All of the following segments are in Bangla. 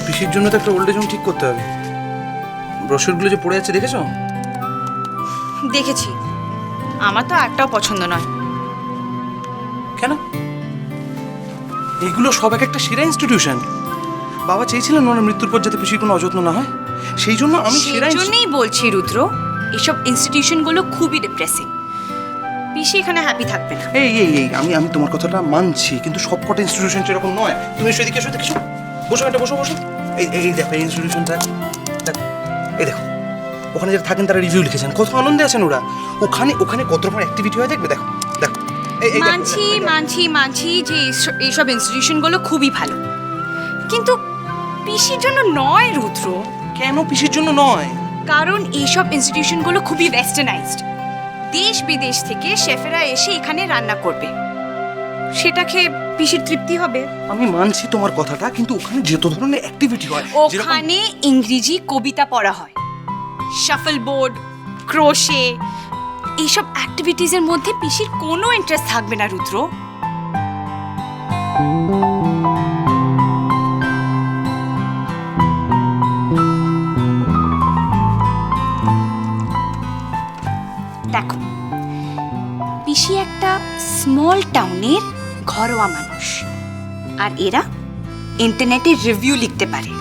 পিসির জন্য তো একটা ওল্ড এজ হোম ঠিক করতে হবে। ব্রোশারগুলো যে পড়ে যাচ্ছে দেখেছো? দেখেছি, আমার তো একটাও পছন্দ নয়। কেন? এগুলো সব এক একটা সেরা ইনস্টিটিউশন। বাবা চেয়েছিলেন ওনার মৃত্যুর পর যাতে পিসির কোনো অযত্ন না হয়, সেই জন্য আমি সেরা সেই জন্যই বলছি রুদ্র, এসব ইনস্টিটিউশনগুলো খুবই ডিপ্রেসিং। পিসি এখানে হ্যাপি থাকবে না। এই এই এই আমি তোমার কথাটা মানছি, কিন্তু সব কটা ইনস্টিটিউশন সেরকম নয়। তুমি এসো এদিকে, এসো দেখছো, বসো এটা, বসো বসো। এই এই দেখো এই ইনস্টিটিউশনটা, দেখো এই দেখো, ওখানে যারা থাকেন তারা রিভিউ লিখেছেন, কত আনন্দে আছেন ওরা। ওখানে ওখানে কত রকম অ্যাক্টিভিটি হয় দেখবে, দেখো দেখো। মানছি মানছি মানছি যে এইসব ইনস্টিটিউশনগুলো খুবই ভালো, কিন্তু পিসির জন্য নয় রুদ্র। কেন পিসির জন্য নয়? কারণ এইসব ইনস্টিটিউশনগুলো খুবই ওয়েস্টার্নাইজড। দেশ বিদেশ থেকে শেফেরা এসে এখানে রান্না করবে, সেটা খেয়ে পিসির তৃপ্তি হবে। আমি মানছি তোমার কথাটা, কিন্তু ওখানে যত ধরনের অ্যাক্টিভিটি হয়, ওখানে ইংরেজি কবিতা পড়া হয়, শাফল বোর্ড, ক্রোশে, এইসব অ্যাক্টিভিটিজের মধ্যে পিসির কোনো ইন্টারেস্ট থাকবে না রুদ্র। দেখো, পিসি একটা স্মল টাউনের ঘরোয়া মানুষ, আর এরা ইন্টারনেটে রিভিউ লিখতে পারে।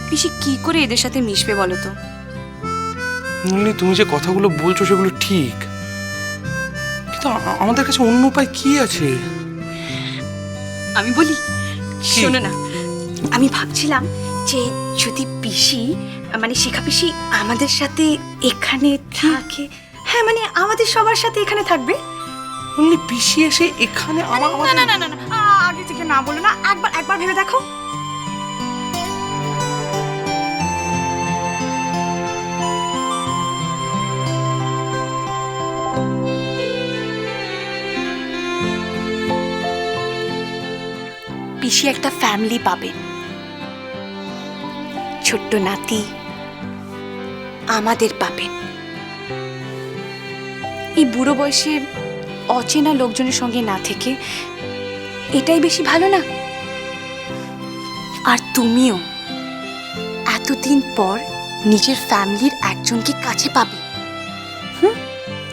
পিসি কি করে এদের সাথে মিশবে বলো তো? তুমি যে কথাগুলো বলছো সেগুলো ঠিক, কিন্তু আমাদের কাছে অন্য উপায় কি আছে? আমি বলি, শোনো না, আমি ভাবছিলাম যে যদি পিসি মানে শিখা পিসি আমাদের সাথে এখানে থাকে, হ্যাঁ মানে আমাদের সবার সাথে এখানে থাকবে। পিসি এসে এখানে না না না না না, আগে থেকে না বলো না, একবার একবার ভেবে দেখো। পিসি একটা ফ্যামিলি পাবে, ছোট্ট নাতি আমাদের পাবে। এই বুড়ো বয়সে অচেনা লোকজনের সঙ্গে না থেকে এটাই বেশি ভালো না? আর তুমিও এতদিন পর নিজের ফ্যামিলির একজনকে কাছে পাবে।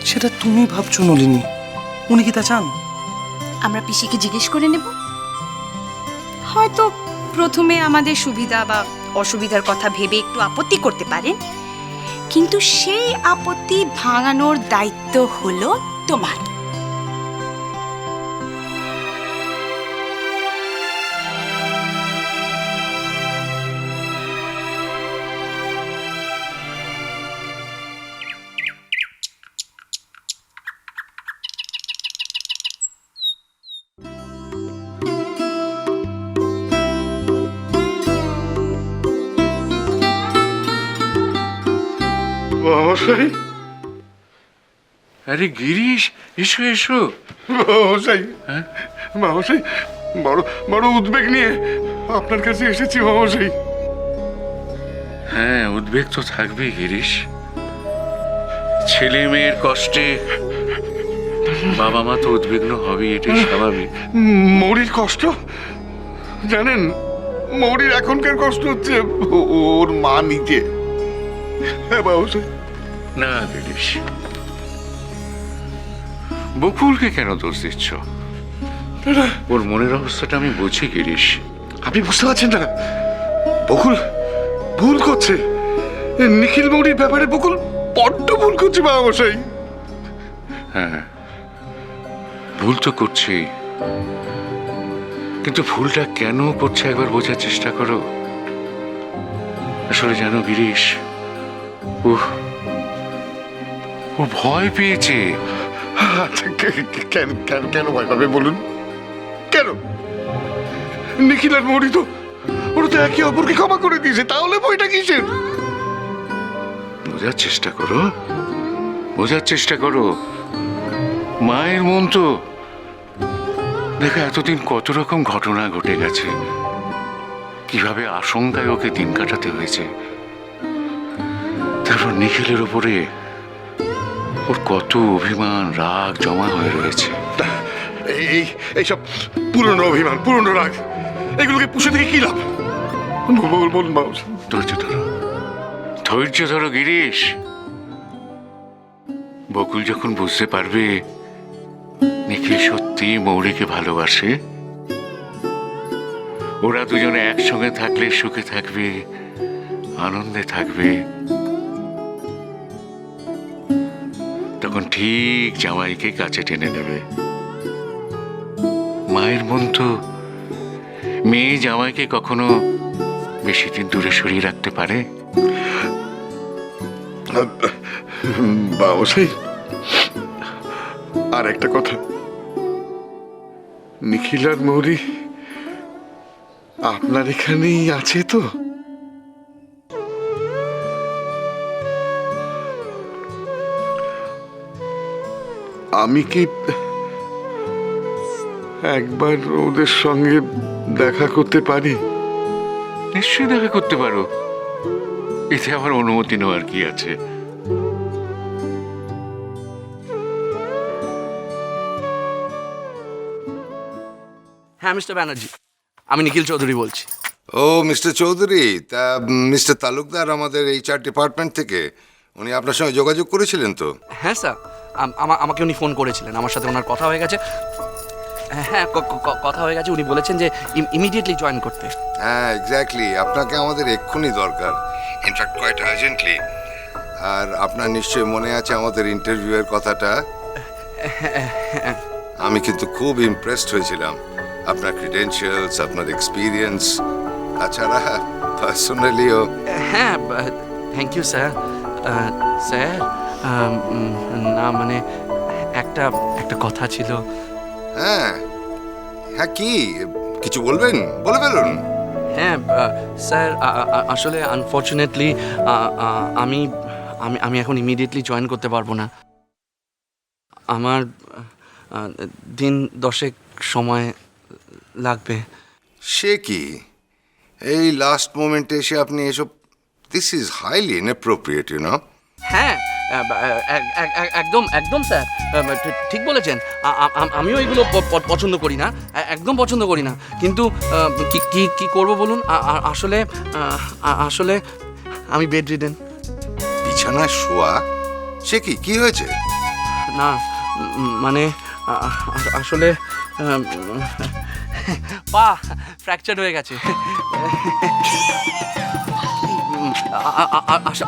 সেটা তুমি ভাবছো নলিনী, উনি কি তা চান? আমরা পিসিকে জিজ্ঞেস করে নেব, হয়তো প্রথমে আমাদের সুবিধা বা অসুবিধার কথা ভেবে একটু আপত্তি করতে পারেন, কিন্তু সেই আপত্তি ভাঙানোর দায়িত্ব হলো তোমার। মহাশয়, আরে গিরিশ, এসো এসো। মহাশয়, মহাশয়, বড় বড় উদ্বেগ নিয়ে আপনার কাছে এসেছি মহাশয়। হ্যাঁ, উদ্বেগ তো থাকবেই গিরিশ। ছেলে মেয়ের কষ্টে বাবা মা তো উদ্বিগ্ন হবে, এটাই স্বাভাবিক। মৌরির কষ্ট জানেন, মৌরির এখনকার কষ্ট হচ্ছে ওর মা নিজে। হ্যাঁ মহাশয়। না গিরিশ, বকুলকে কেন দোষ দিচ্ছ? ওর মনের অবস্থাটা আমি বুঝি গিরিশ। আপনি বুঝতে পারছেন না, বকুল ভুল করছে। নিখিল মৌরির ব্যাপারে বকুল বড্ড ভুল করছে মহাশয়। হ্যাঁ, ভুল তো করছি, কিন্তু ভুলটা কেন করছে একবার বোঝার চেষ্টা করো। আসলে জানো গিরিশ, ও ভয় পেয়েছে। আচ্ছা, কেন কেন কেন ভয় পাবে বলুন? কেন? নিখিল আর মৌরি তো ওরা তো একে অপরকে ক্ষমা করে দিয়েছে, তাহলে বইটা কিসের? বোঝার চেষ্টা করো, বোঝার চেষ্টা করো। মায়ের মন তো দেখো, এতদিন কত রকম ঘটনা ঘটে গেছে, কিভাবে আশঙ্কায় ওকে দিন কাটাতে হয়েছে। তারপর নিখিলের উপরে ওর কত অভিমান রাগ জমা হয়ে রয়েছে। এইসব পুরনো অভিমান, পুরনো রাগ এগুলোকে পুষে থেকে কি লাভ? বলুন বাবু। ধৈর্য ধরো, ধৈর্য ধরো গিরিশ। বকুল যখন বুঝতে পারবে নিখিল সত্যি মৌরিকে ভালোবাসে, ওরা দুজনে একসঙ্গে থাকলে সুখে থাকবে, আনন্দে থাকবে, তখন ঠিক জামাইকে কাছে টেনে নেবে। মায়ের মন তো মেয়ে জামাইকে কখনো বেশি দিন দূরে সরিয়ে রাখতে পারে? বাবু সেই আর একটা কথা, নিখিল আর মৌরি আপনার এখানেই আছে তো? আমি কি একবার ওদের সঙ্গে দেখা করতে পারি? নিশ্চয়ই দেখা করতে পারো, এতে আমার অনুমতি নেওয়ার কি আছে? হ্যাঁ মিস্টার ব্যানার্জি, আমি নিখিল চৌধুরী বলছি। ও মিস্টার চৌধুরী, তা মিস্টার তালুকদার আমাদের এইচআর ডিপার্টমেন্ট থেকে, উনি আপনার সঙ্গে যোগাযোগ করেছিলেন তো? হ্যাঁ স্যার, আমাকে উনি ফোন করেছিলেন, আমার সাথে ওনার কথা হয়ে গেছে। হ্যাঁ কথা হয়ে গেছে, উনি বলেছেন যে ইমিডিয়েটলি জয়েন করতে। হ্যাঁ এক্স্যাক্টলি, আপনাকে আমাদের এক্ষুনি দরকার, ইনফ্যাক্ট কোয়াইট আর্জেন্টলি। আর আপনার নিশ্চয়ই মনে আছে আমাদের ইন্টারভিউয়ের কথাটা? আমি কিন্তু খুব ইমপ্রেসড হয়েছিলাম আপনার ক্রিডেন্সিয়ালস, আপনার এক্সপিরিয়েন্স, তাছাড়া পার্সোনালিও। হ্যাঁ থ্যাংক ইউ স্যার। স্যার না মানে একটা কথা ছিল। হ্যাঁ হ্যাঁ, কি কিছু বলবেন? বলে ফেলুন। হ্যাঁ স্যার, আসলে আনফর্চুনেটলি আমি আমি আমি এখন ইমিডিয়েটলি জয়েন করতে পারবো না। আমার দিন 10 সময় লাগবে। সে কি, এই লাস্ট মোমেন্টে এসে আপনি এসব, this is highly inappropriate you know. হ্যাঁ একদম একদম স্যার, ঠিক বলেছেন। আমিও এগুলো পছন্দ করি না, একদম পছন্দ করি না। কিন্তু কি কি করবো বলুন? আসলে আসলে আমি বেড রিডেন। বিছানায় শোয়া? সে কি, কি হয়েছে? না মানে আসলে পা ফ্র্যাকচার হয়ে গেছে।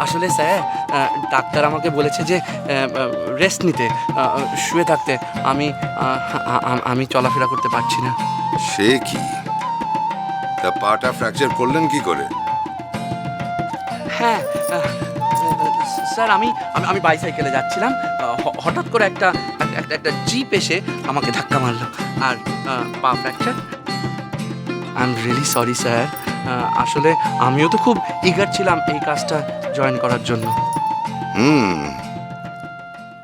আসলে স্যার, ডাক্তার আমাকে বলেছে যে রেস্ট নিতে, শুয়ে থাকতে। আমি চলাফেরা করতে পারছি না। সে কি, তা পাটা ফ্র্যাকচার করলেন কি করে? হ্যাঁ স্যার, আমি বাইসাইকেলে যাচ্ছিলাম, হঠাৎ করে একটা জিপ এসে আমাকে ধাক্কা মারলো আর পা fracture. I am really sorry sir. আসলে আমিও তো খুব ইগার ছিলাম এই কাজটা জয়েন করার জন্য।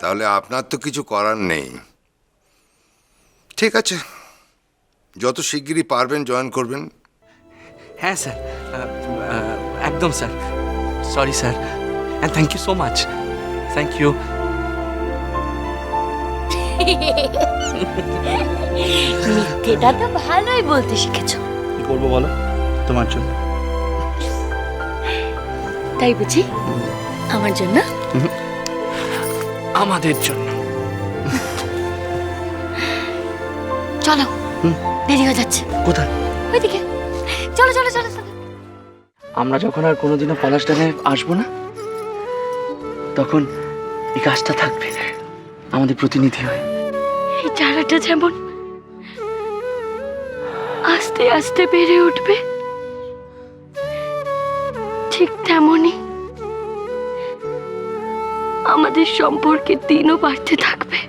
তাহলে আপনার তো কিছু করার নেই। ঠিক আছে, যত শিগগিরই পারবেন জয়েন করবেন। হ্যাঁ স্যার, একদম sir. Sorry sir, and thank you so much. Thank you. মিথ্যেটা তো ভালোই বলতে শিখেছো। কি করবো বলো, তোমার জন্য। তাই বুঝি? আমার জন্য? আমাদের জন্য। চলো, দেরি হয়ে যাচ্ছে। কোথায়? ওইদিকে চলো চলো চলো চলো। আমরা যখন আর কোনোদিনও পলাশডাঙ্গায় আসবো না, তখন এই গাছটা থাকবে আমাদের প্রতিনিধি হয়ে। এই চারাটা যেমন আস্তে আস্তে বেড়ে উঠবে, ঠিক তেমনই আমাদের সম্পর্কের দিনও বাড়তে থাকবে।